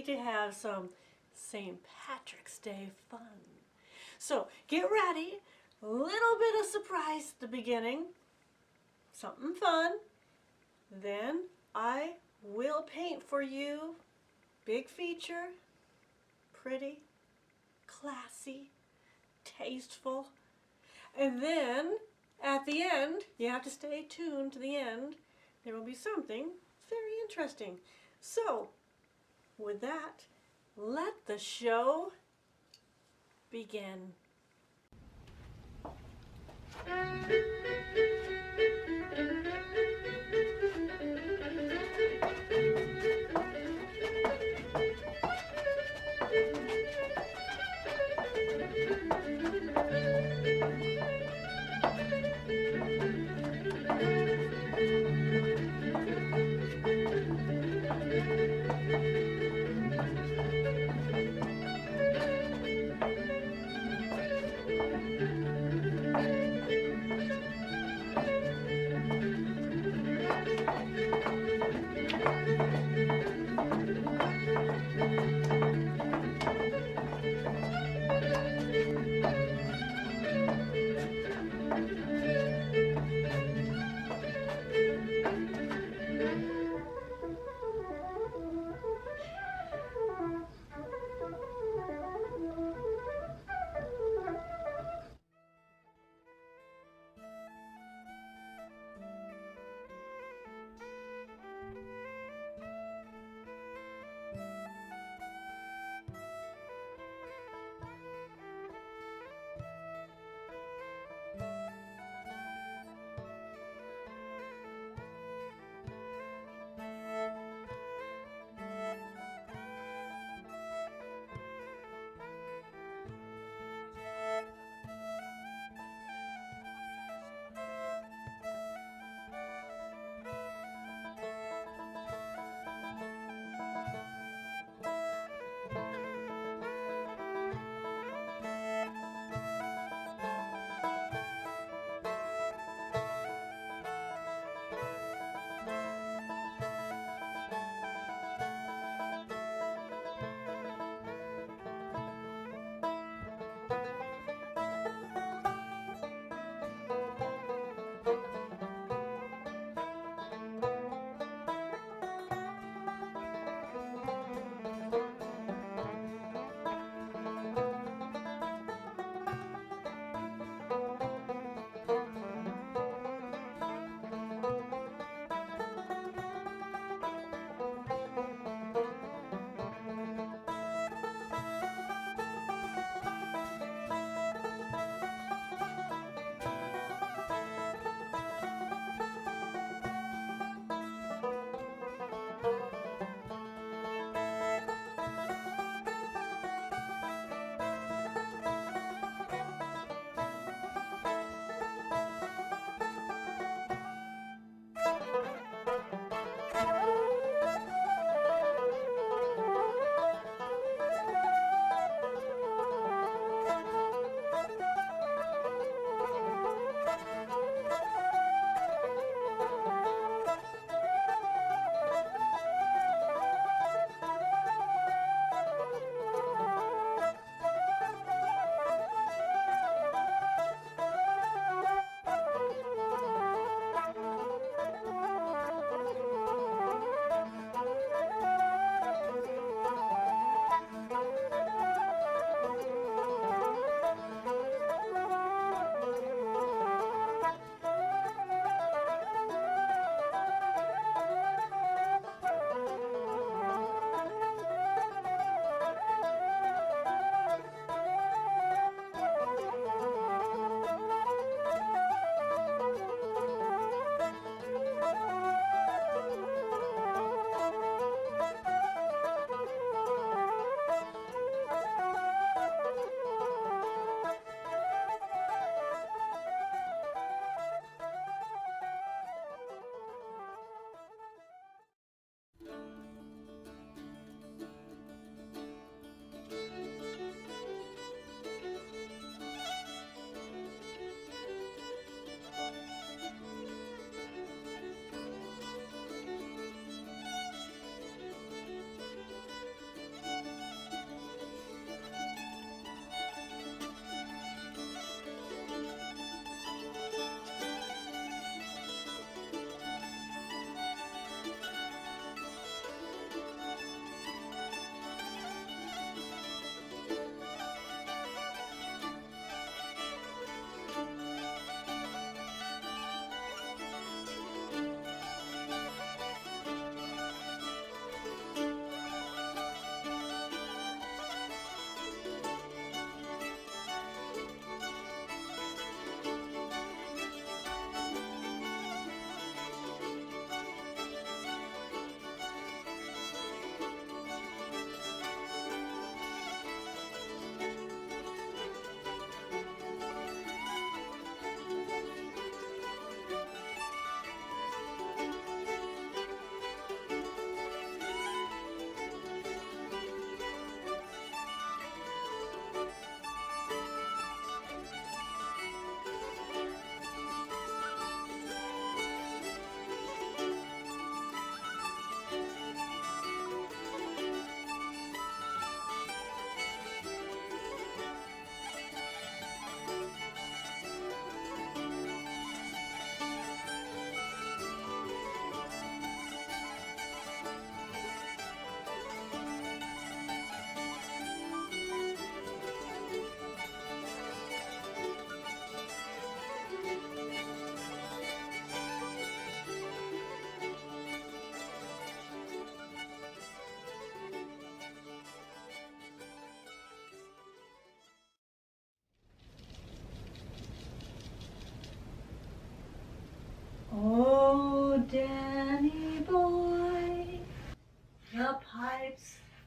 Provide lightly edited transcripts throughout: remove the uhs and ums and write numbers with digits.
to have some St. Patrick's Day fun. So get ready, a little bit of surprise at the beginning, something fun. Then I will paint for you. Big feature, pretty, classy, tasteful. And then at the end, you have to stay tuned to the end, there will be something very interesting. So with that, let the show begin.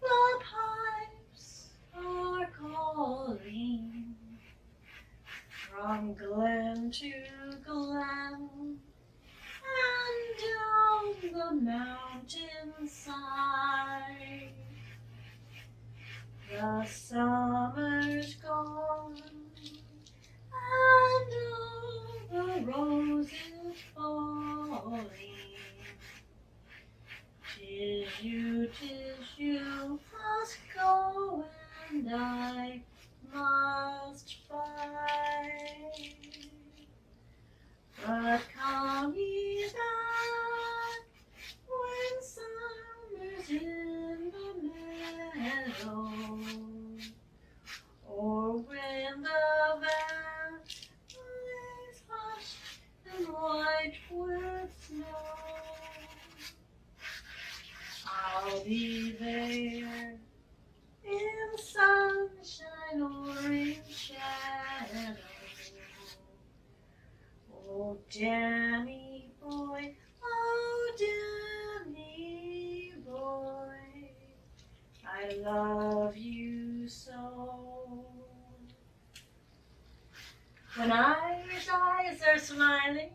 The pipes are calling from glen to glen and down the mountainside. The summer's gone and all the roses falling. 'Tis you must go and I must bide. But come ye back when summer's in the meadow, or when the valley's hushed and white with snow. I'll be there in sunshine or in shadow. Oh, Danny boy, oh, Danny boy, I love you so. When Irish eyes are smiling,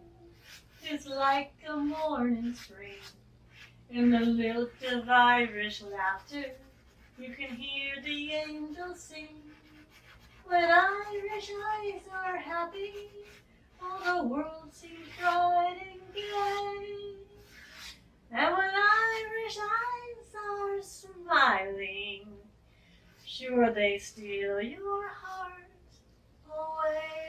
it's like a morning spring. In the lilt of Irish laughter, you can hear the angels sing. When Irish eyes are happy, all the world seems bright and gay. And when Irish eyes are smiling, sure they steal your heart away.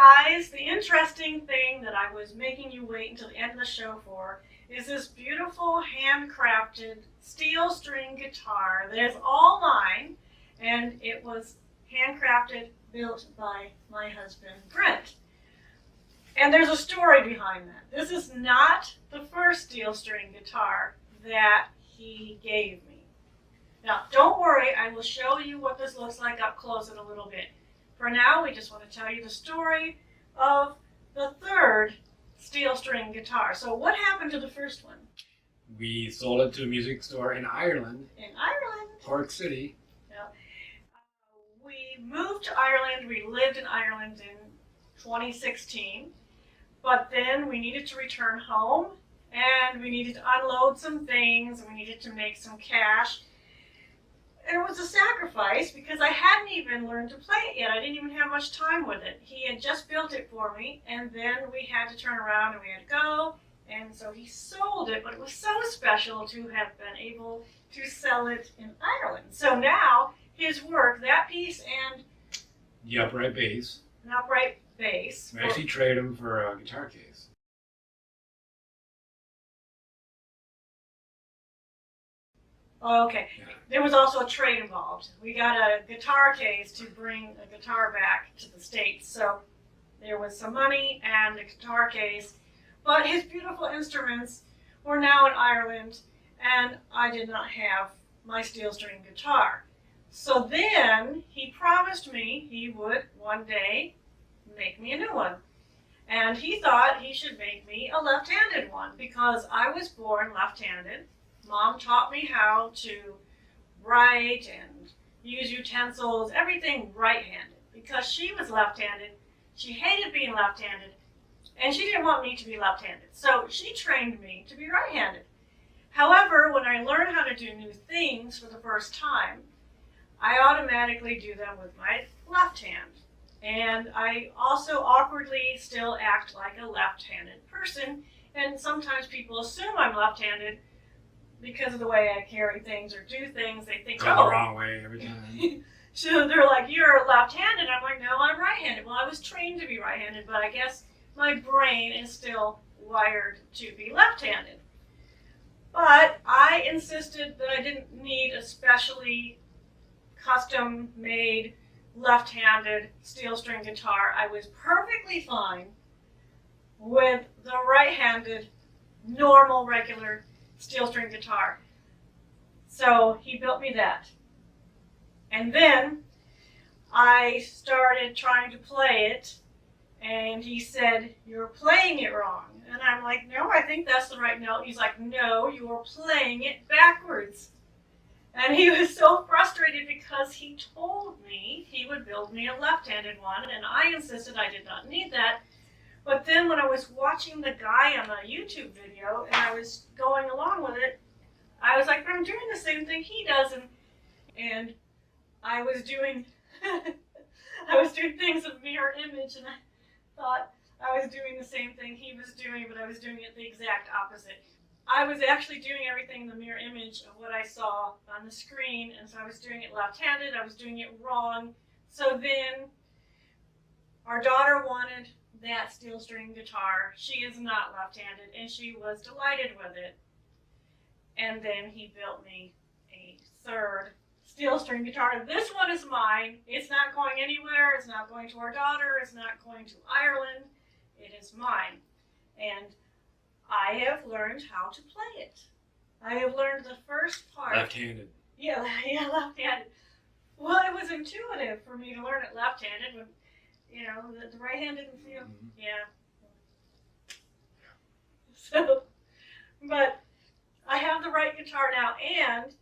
surprise, the interesting thing that I was making you wait until the end of the show for is this beautiful handcrafted steel string guitar that is all mine, and it was handcrafted, built by my husband, Brent. And there's a story behind that. This is not the first steel string guitar that he gave me. Now, don't worry, I will show you what this looks like up close in a little bit. For now, we just want to tell you the story of the third steel string guitar. So what happened to the first one? We sold it to a music store in Ireland. In Ireland. Cork City. Yeah. We moved to Ireland. We lived in Ireland in 2016. But then we needed to return home, and we needed to unload some things, and we needed to make some cash. And it was a sacrifice because I hadn't even learned to play it yet. I didn't even have much time with it. He had just built it for me, and then we had to turn around and we had to go. And so he sold it, but it was so special to have been able to sell it in Ireland. So now his work, that piece and The upright bass. an upright bass. We actually traded him for a guitar case. Oh, okay. Yeah. There was also a trade involved. We got a guitar case to bring a guitar back to the States. So there was some money and a guitar case. But his beautiful instruments were now in Ireland, and I did not have my steel string guitar. So then he promised me he would one day make me a new one. And he thought he should make me a left-handed one because I was born left-handed. Mom taught me how to write and use utensils, everything right-handed. Because she was left-handed, she hated being left-handed, and she didn't want me to be left-handed. So she trained me to be right-handed. However, when I learn how to do new things for the first time, I automatically do them with my left hand. And I also awkwardly still act like a left-handed person. And sometimes people assume I'm left-handed because of the way I carry things or do things. They think, Go the wrong way every time. So they're like, you're left-handed. I'm like, no, I'm right-handed. Well, I was trained to be right-handed, but I guess my brain is still wired to be left-handed. But I insisted that I didn't need a specially custom-made left-handed steel string guitar. I was perfectly fine with the right-handed, normal, regular steel string guitar. So he built me that. And then I started trying to play it, and he said, "You're playing it wrong." And I'm like, "No, I think that's the right note." He's like, "No, you're playing it backwards." And he was so frustrated because he told me he would build me a left-handed one, and I insisted I did not need that. But then when I was watching the guy on the YouTube video and I was going along with it, I was like, I'm doing the same thing he does, and I was doing I was doing things of mirror image, and I thought I was doing the same thing he was doing, but I was doing it the exact opposite. I was actually doing everything in the mirror image of what I saw on the screen, and so I was doing it left-handed. I was doing it wrong. So then our daughter wanted that steel string guitar. She is not left-handed, and she was delighted with it. And then he built me a third steel string guitar. This one is mine. It's not going anywhere. It's not going to our daughter. It's not going to Ireland. It is mine. And I have learned how to play it. I have learned the first part. Left-handed. Yeah, left-handed. Well, it was intuitive for me to learn it left-handed, but the right-handed, yeah. So, but I have the right guitar now, and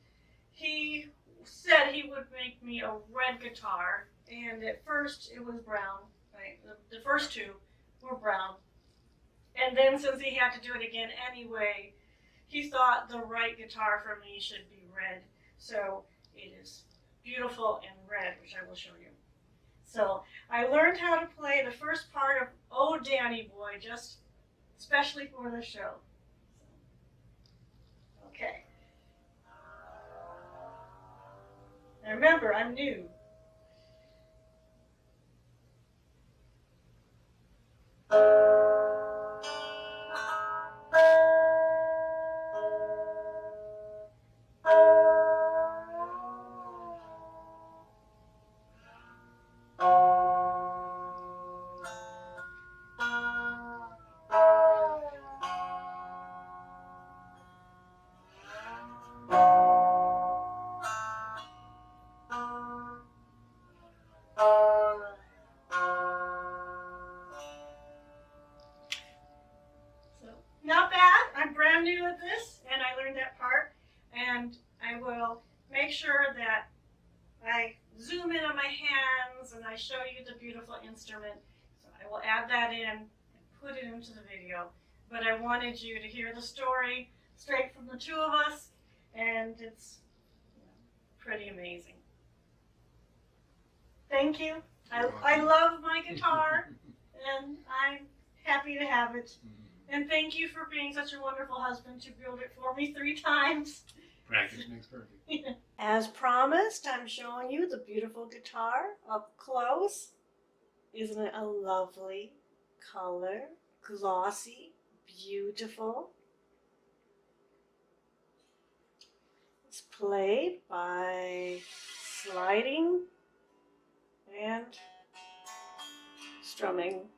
he said he would make me a red guitar, and at first it was brown, right? The first two were brown. And then since he had to do it again anyway, he thought the right guitar for me should be red. So it is beautiful in red, which I will show you. So I learned how to play the first part of Oh Danny Boy, just especially for the show. Okay. Now remember, I'm new. Not bad. I'm brand new at this, and I learned that part. And I will make sure that I zoom in on my hands and I show you the beautiful instrument. So I will add that in and put it into the video. But I wanted you to hear the story straight from the two of us, and it's pretty amazing. Thank you. I love my guitar, and I'm happy to have it. And thank you for being such a wonderful husband to build it for me 3 times. Practice makes perfect. As promised, I'm showing you the beautiful guitar up close. Isn't it a lovely color? Glossy, beautiful. It's played by sliding and strumming.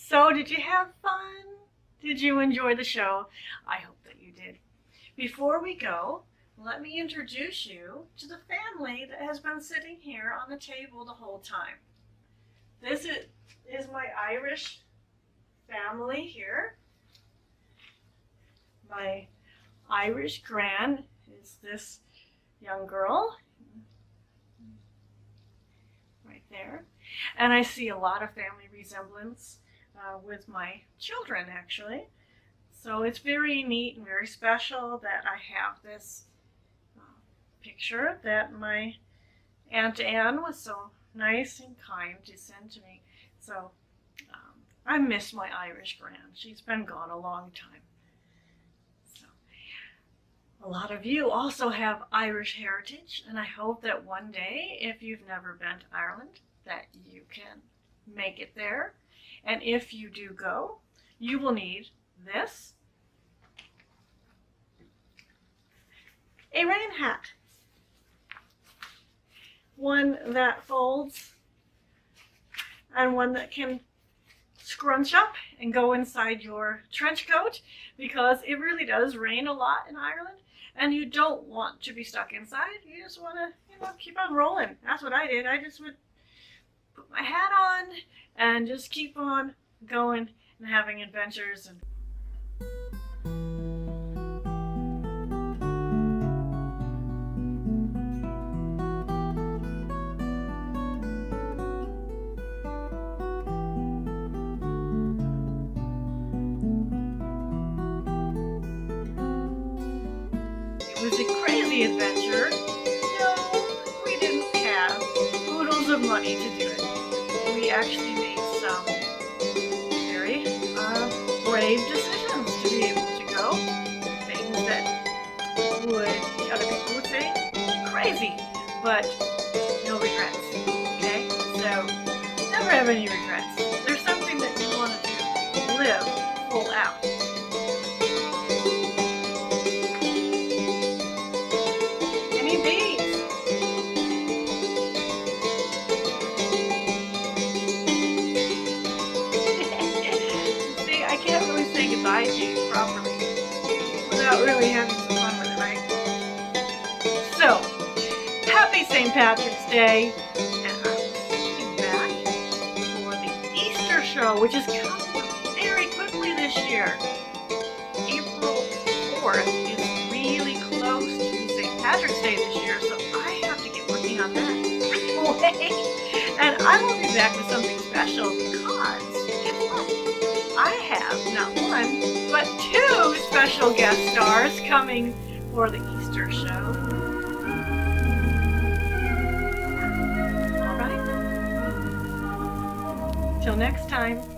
So, did you have fun? Did you enjoy the show? I hope that you did. Before we go, let me introduce you to the family that has been sitting here on the table the whole time. This is my Irish family here. My Irish gran is this young girl right there. And I see a lot of family resemblance with my children, actually. So it's very neat and very special that I have this picture that my Aunt Anne was so nice and kind to send to me. So I miss my Irish gran. She's been gone a long time. So a lot of you also have Irish heritage, and I hope that one day, if you've never been to Ireland, that you can make it there. And if you do go, you will need this, a rain hat, one that folds and one that can scrunch up and go inside your trench coat, because it really does rain a lot in Ireland and you don't want to be stuck inside. You just want to, keep on rolling. That's what I did. I just would put my hat on and just keep on going and having adventures. And it was a crazy adventure. No, we didn't have oodles of money to do it. We actually made some very brave decisions to be able to go. Things that other people would say, crazy, but no regrets. Okay? So, never have any regrets. There's something that you want to do. Live full out. Any bees? See, I can't really say goodbye to you properly without really having some fun with it, right? So, happy St. Patrick's Day, and I will show, which is coming very quickly this year. April 4th is really close to St. Patrick's Day this year, so I have to get working on that right away. And I will be back with something special because, guess what? I have not one, but two special guest stars coming for the Easter show. All right. Till next time.